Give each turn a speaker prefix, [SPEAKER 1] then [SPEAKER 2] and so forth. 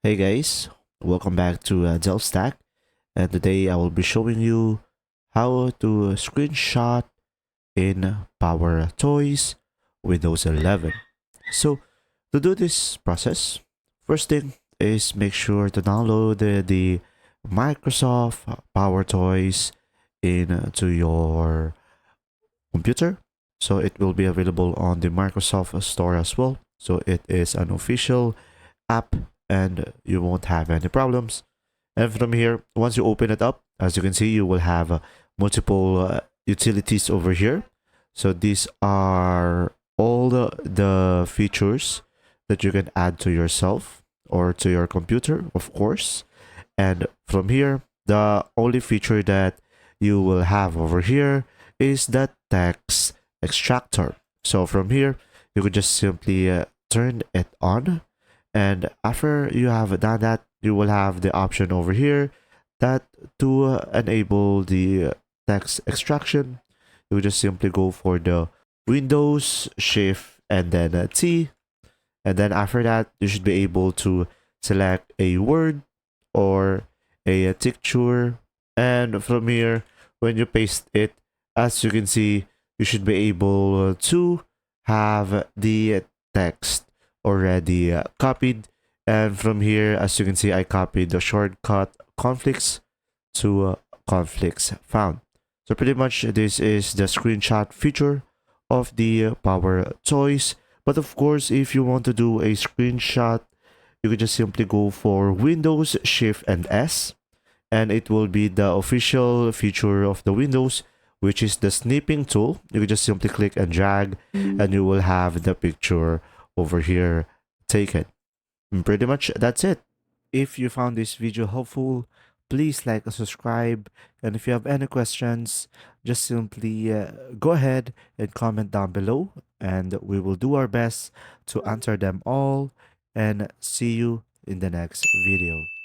[SPEAKER 1] Hey guys, welcome back to DelftStack, and today I will be showing you how to screenshot in PowerToys Windows 11. So to do this process, first thing is make sure to download the Microsoft PowerToys into your computer. So it will be available on the Microsoft Store as well. So it is an official app and you won't have any problems. And from here, once you open it up, as you can see, you will have multiple utilities over here. So these are all the features that you can add to yourself or to your computer, of course. And from here, the only feature that you will have over here is the Text Extractor. So from here, you could just simply turn it on, and after you have done that, you will have the option over here that to enable the text extraction, you would just simply go for the Windows Shift and then T, and then after that you should be able to select a word or a picture, and from here when you paste it, as you can see, you should be able to have the text already copied. And from here, as you can see, I copied the shortcut conflicts to conflicts found. So pretty much this is the screenshot feature of the Power Toys. But of course, if you want to do a screenshot, you can just simply go for Windows Shift and S, and it will be the official feature of the Windows, which is the Snipping Tool. You can just simply click and drag, and you will have the picture over here taken. And pretty much that's it. If you found this video helpful, please like and subscribe. And if you have any questions, just simply go ahead and comment down below, and we will do our best to answer them all. And see you in the next video.